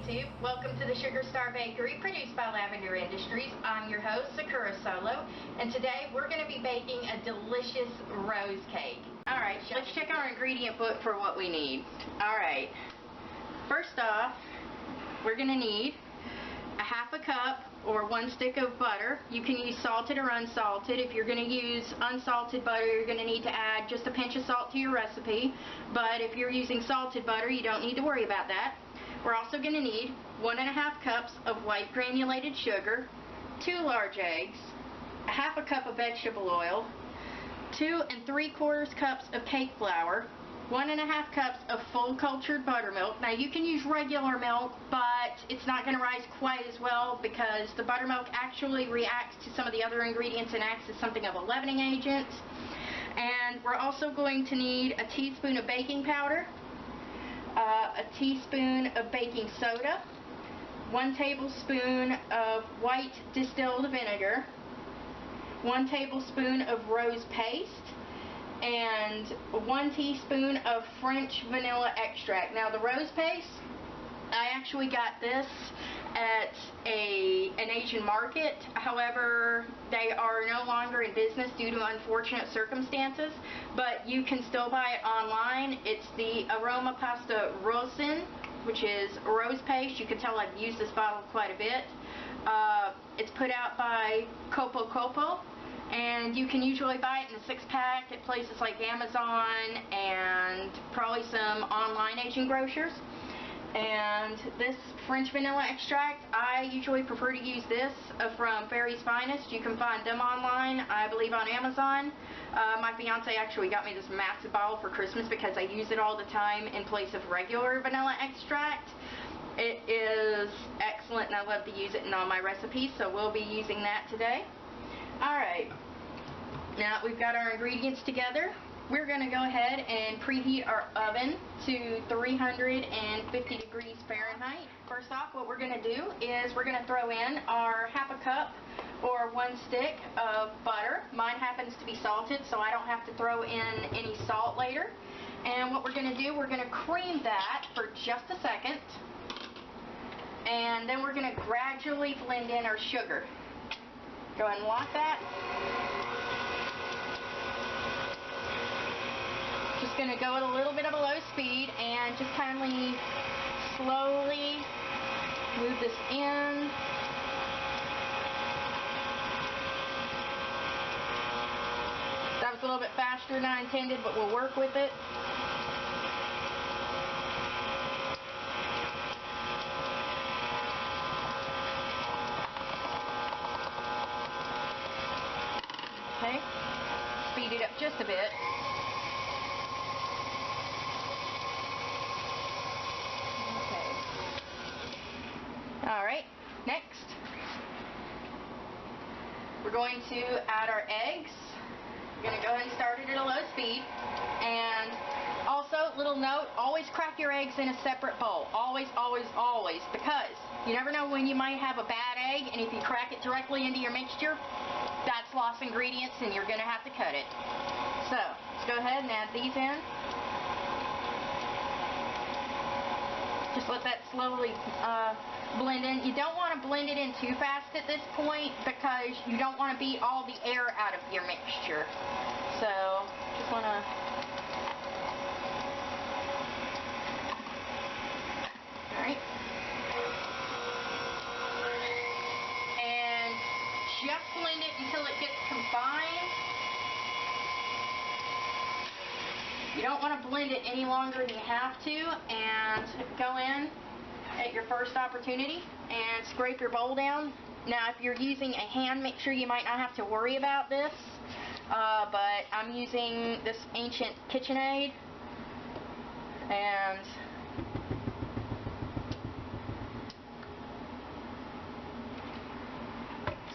YouTube. Welcome to the Sugar Star Bakery, produced by Lavender Industries. I'm your host, Sakura Solo, and today we're going to be baking a delicious rose cake. Alright, let's check our ingredient book for what we need. Alright, first off, we're going to need a half a cup or 1 stick of butter. You can use salted or unsalted. If you're going to use unsalted butter, you're going to need to add just a pinch of salt to your recipe. But if you're using salted butter, you don't need to worry about that. We're also going to need 1½ cups of white granulated sugar, 2 large eggs, a half a cup of vegetable oil, 2 3/4 cups of cake flour, 1½ cups of full cultured buttermilk. Now you can use regular milk, but it's not going to rise quite as well because the buttermilk actually reacts to some of the other ingredients and acts as something of a leavening agent. And we're also going to need a teaspoon of baking powder, a teaspoon of baking soda, 1 tablespoon of white distilled vinegar, 1 tablespoon of rose paste, and 1 teaspoon of French vanilla extract. Now the rose paste, I actually got this at an Asian market. However, they are no longer in business due to unfortunate circumstances, but you can still buy it online. It's the Aroma Pasta Rosin, which is rose paste. You can tell I've used this bottle quite a bit. It's put out by Copo Copo, and you can usually buy it in a 6-pack at places like Amazon and probably some online Asian grocers. And this French vanilla extract, I usually prefer to use this from Fairy's Finest. You can find them online, I believe on Amazon. My fiance actually got me this massive bottle for Christmas because I use it all the time in place of regular vanilla extract. It is excellent and I love to use it in all my recipes, so we'll be using that today. Alright, now that we've got our ingredients together, we're going to go ahead and preheat our oven to 350 degrees Fahrenheit. First off, what we're going to do is we're going to throw in our half a cup or 1 stick of butter. Mine happens to be salted, so I don't have to throw in any salt later. And what we're going to do, we're going to cream that for just a second. And then we're going to gradually blend in our sugar. Go ahead and lock that. Just going to go at a little bit of a low speed and just kindly, slowly move this in. That was a little bit faster than I intended, but we'll work with it. Okay, speed it up just a bit. Alright, next we're going to add our eggs. We're going to go ahead and start it at a low speed. And also, little note, always crack your eggs in a separate bowl. Always, always, always. Because you never know when you might have a bad egg, and if you crack it directly into your mixture, that's lost ingredients and you're going to have to cut it. So, let's go ahead and add these in. Just let that slowly blend in. You don't want to blend it in too fast at this point because you don't want to beat all the air out of your mixture. So, just want to... Alright. And just blend it until it gets combined. You don't want to blend it any longer than you have to, and go in at your first opportunity and scrape your bowl down. Now if you're using a hand mixer, you might not have to worry about this, but I'm using this ancient KitchenAid, and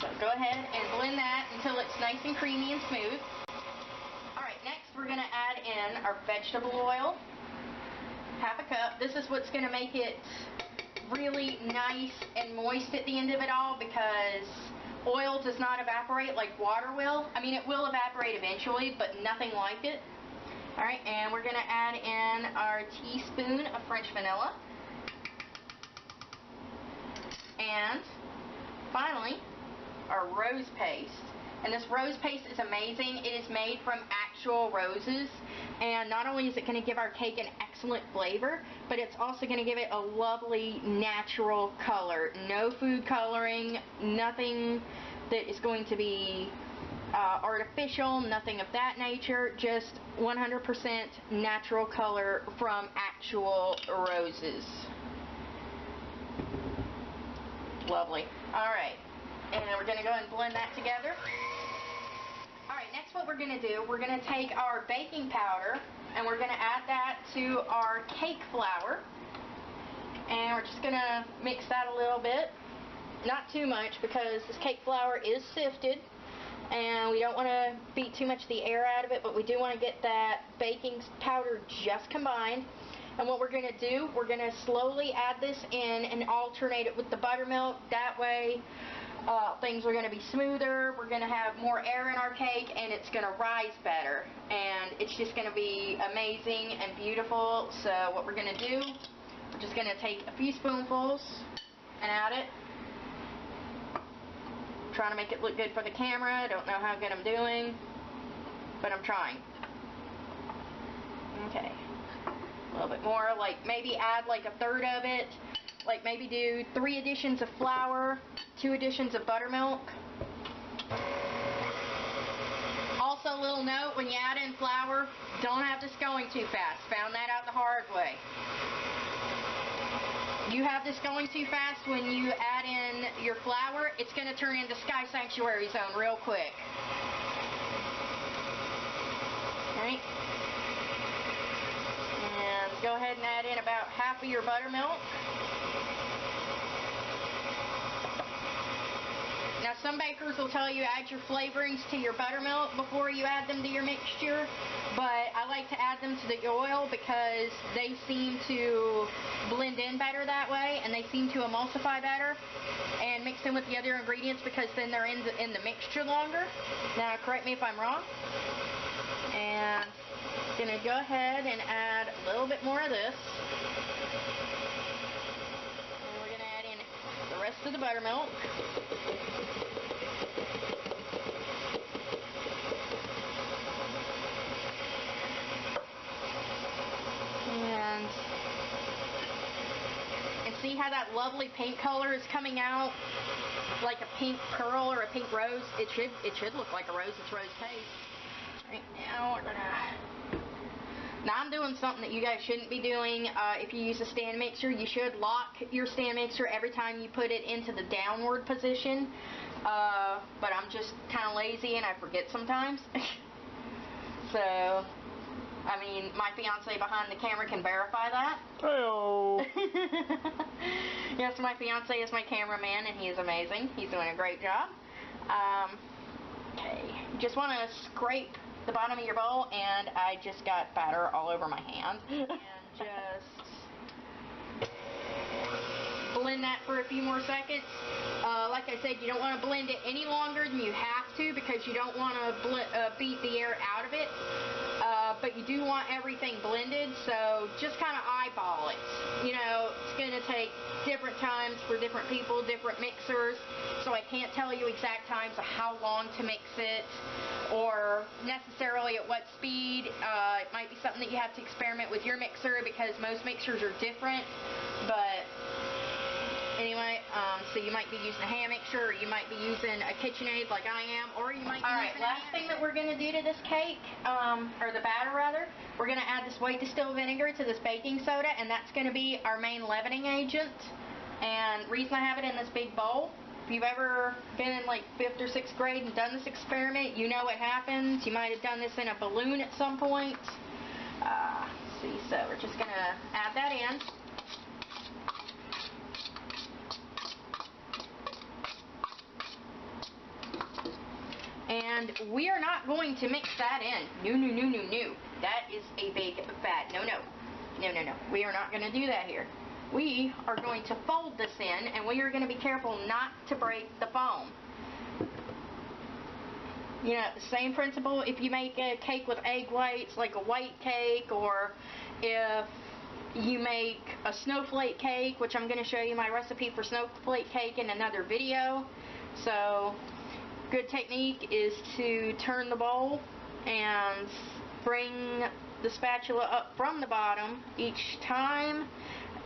so go ahead and blend that until it's nice and creamy and smooth. Alright, next we're going to add in our vegetable oil, half a cup. This is what's going to make it really nice and moist at the end of it all because oil does not evaporate like water will. I mean, it will evaporate eventually, but nothing like it. Alright, and we're going to add in our teaspoon of French vanilla. And finally, our rose paste. And this rose paste is amazing. It is made from actual roses, and not only is it going to give our cake an excellent flavor, but it's also going to give it a lovely natural color. No food coloring, nothing that is going to be artificial, nothing of that nature, just 100% natural color from actual roses. Lovely. Alright, and we're going to go ahead and blend that together. Alright, next what we're going to do, we're going to take our baking powder and we're going to add that to our cake flour. And we're just going to mix that a little bit. Not too much because this cake flour is sifted and we don't want to beat too much of the air out of it, but we do want to get that baking powder just combined. And what we're going to do, we're going to slowly add this in and alternate it with the buttermilk. That way things are going to be smoother, we're going to have more air in our cake, and it's going to rise better. And it's just going to be amazing and beautiful. So what we're going to do, we're just going to take a few spoonfuls and add it. I'm trying to make it look good for the camera. I don't know how good I'm doing, but I'm trying. Okay. A little bit more, like maybe add like a third of it. Like maybe do 3 additions of flour, 2 additions of buttermilk. Also, a little note, when you add in flour, don't have this going too fast. Found that out the hard way. You have this going too fast when you add in your flour, it's going to turn into Sky Sanctuary Zone real quick. Alright. And go ahead and add in about half of your buttermilk. Now some bakers will tell you add your flavorings to your buttermilk before you add them to your mixture, but I like to add them to the oil because they seem to blend in better that way, and they seem to emulsify better, and mix in with the other ingredients because then they're in the mixture longer. Now correct me if I'm wrong. And I'm going to go ahead and add a little bit more of this. And we're going to add in the rest of the buttermilk. And see how that lovely pink color is coming out? Like a pink pearl or a pink rose. It should look like a rose. It's rose paste. Right now we're gonna... Now I'm doing something that you guys shouldn't be doing. If you use a stand mixer, you should lock your stand mixer every time you put it into the downward position. But I'm just kind of lazy and I forget sometimes. So, I mean, my fiance behind the camera can verify that. Hello. Yes, my fiance is my cameraman and he is amazing. He's doing a great job. Okay, you just want to scrape the bottom of your bowl, and I just got batter all over my hand. And just blend that for a few more seconds. Like I said, you don't want to blend it any longer than you have to because you don't want to beat the air out of it. But you do want everything blended, so just kind of eyeball it. You know, it's going to take different times for different people, different mixers, so I can't tell you exact times of how long to mix it or necessarily at what speed. It might be something that you have to experiment with your mixer because most mixers are different, but anyway, so you might be using a hand mixer, or you might be using a KitchenAid like I am, or you might be using last thing that we're going to do to this cake, or the batter rather, we're going to add this white distilled vinegar to this baking soda, and that's going to be our main leavening agent. And the reason I have it in this big bowl, if you've ever been in like 5th or 6th grade and done this experiment, you know what happens. You might have done this in a balloon at some point. See, so we're just going to add that in. And we are not going to mix that in. No, no, no, no, no. That is a big fat no, no. No, no, no. We are not going to do that here. We are going to fold this in, and we are going to be careful not to break the foam. You know, the same principle if you make a cake with egg whites, like a white cake, or if you make a snowflake cake, which I'm going to show you my recipe for snowflake cake in another video. So, good technique is to turn the bowl and bring the spatula up from the bottom each time,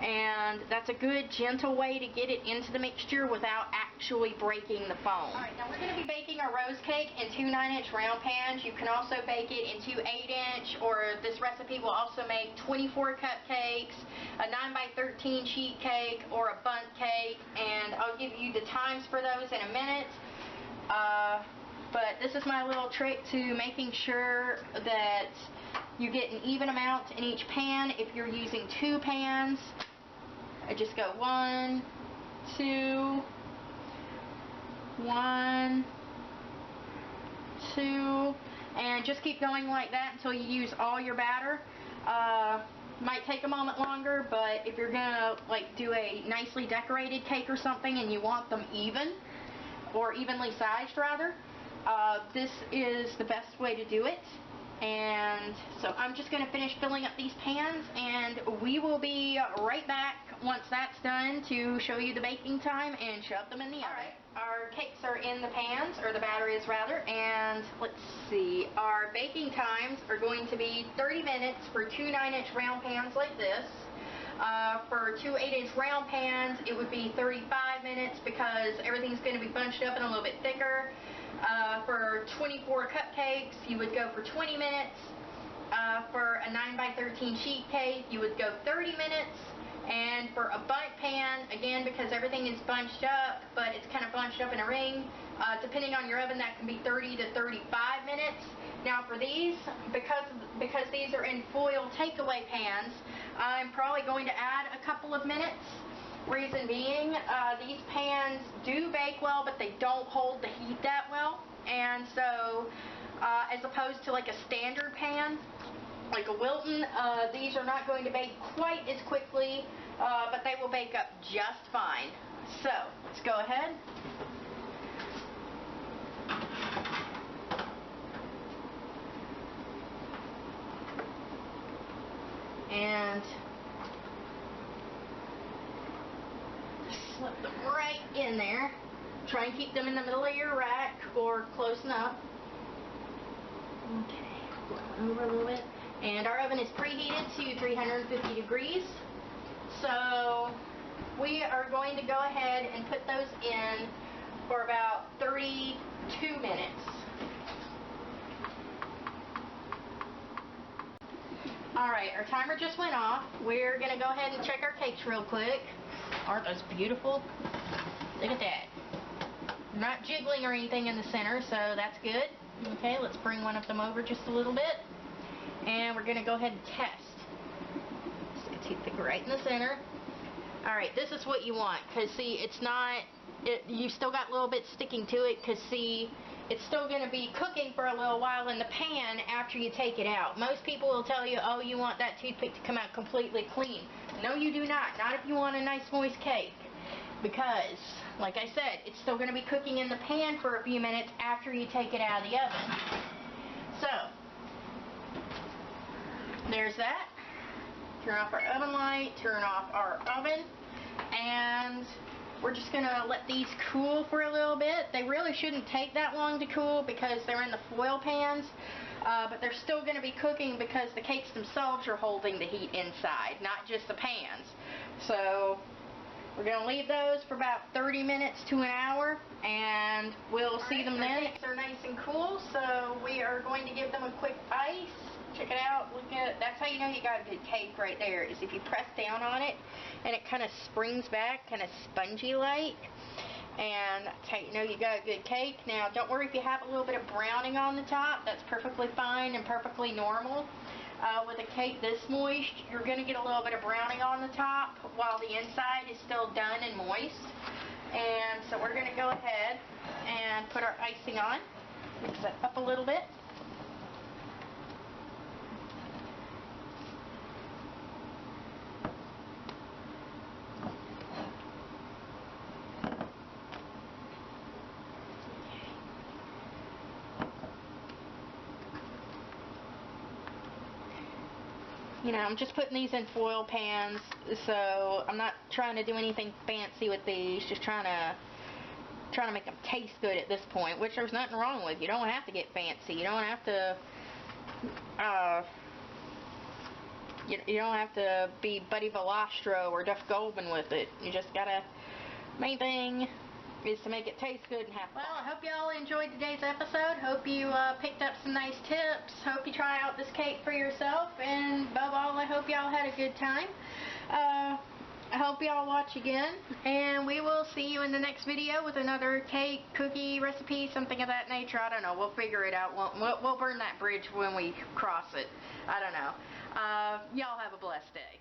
and that's a good gentle way to get it into the mixture without actually breaking the foam. Alright, now we're going to be baking our rose cake in 2 9-inch round pans. You can also bake it in 2 8-inch, or this recipe will also make 24 cupcakes, a 9x13 sheet cake, or a bundt cake, and I'll give you the times for those in a minute. But this is my little trick to making sure that you get an even amount in each pan. If you're using 2 pans, I just go 1, 2, 1, 2, and just keep going like that until you use all your batter. Might take a moment longer, but if you're gonna like do a nicely decorated cake or something and you want them even, or evenly sized rather, this is the best way to do it. And so I'm just going to finish filling up these pans, and we will be right back once that's done to show you the baking time and shove them in the oven. Alright, our cakes are in the pans, or the batter is rather, and let's see, our baking times are going to be 30 minutes for 2 9-inch round pans like this. For 2 8-inch round pans, it would be 35 minutes because everything's going to be bunched up and a little bit thicker. For 24 cupcakes, you would go for 20 minutes. For a 9x13 sheet cake, you would go 30 minutes. And for a bundt pan, again, because everything is bunched up, but it's kind of bunched up in a ring, depending on your oven, that can be 30 to 35 minutes. Now for these, because these are in foil takeaway pans, I'm probably going to add a couple of minutes. Reason being, these pans do bake well, but they don't hold the heat that well. And so, as opposed to like a standard pan, like a Wilton, these are not going to bake quite as quickly, but they will bake up just fine. So, let's go ahead. And slip them right in there. Try and keep them in the middle of your rack or close enough. Okay, go over a little bit. And our oven is preheated to 350 degrees. So we are going to go ahead and put those in for about 32 minutes. Alright, our timer just went off. We're going to go ahead and check our cakes real quick. Aren't those beautiful? Look at that. Not jiggling or anything in the center, so that's good. Okay, let's bring one of them over just a little bit. And we're going to go ahead and test. Stick a toothpick right in the center. Alright, this is what you want, because see, it's not, you've still got little bits sticking to it, because see, it's still going to be cooking for a little while in the pan after you take it out. Most people will tell you, oh, you want that toothpick to come out completely clean. No, you do not. Not if you want a nice moist cake. Because, like I said, it's still going to be cooking in the pan for a few minutes after you take it out of the oven. So, there's that. Turn off our oven light, turn off our oven, and we're just going to let these cool for a little bit. They really shouldn't take that long to cool because they're in the foil pans, but they're still going to be cooking because the cakes themselves are holding the heat inside, not just the pans. So we're going to leave those for about 30 minutes to an hour, and we'll see them then. Our cakes are nice and cool, so we are going to give them a quick ice. Check it out. Look at it. That's how you know you got a good cake right there, is if you press down on it and it kind of springs back, kind of spongy like. And that's how you know you got a good cake. Now, don't worry if you have a little bit of browning on the top. That's perfectly fine and perfectly normal. With a cake this moist, you're going to get a little bit of browning on the top while the inside is still done and moist. And so we're going to go ahead and put our icing on. Mix that up a little bit. You know, I'm just putting these in foil pans, so I'm not trying to do anything fancy with these, just trying to make them taste good at this point, which there's nothing wrong with. You don't have to get fancy. You don't have to you don't have to be Buddy Velastro or Duff Goldman with it. You just gotta, main thing is to make it taste good and have fun. Well, I hope y'all enjoyed today's episode. Hope you picked up some nice tips. Hope you try out this cake for yourself, and above all, I hope y'all had a good time. I hope y'all watch again, and we will see you in the next video with another cake, cookie recipe, something of that nature. I don't know. We'll figure it out. We'll burn that bridge when we cross it. I don't know. Y'all have a blessed day.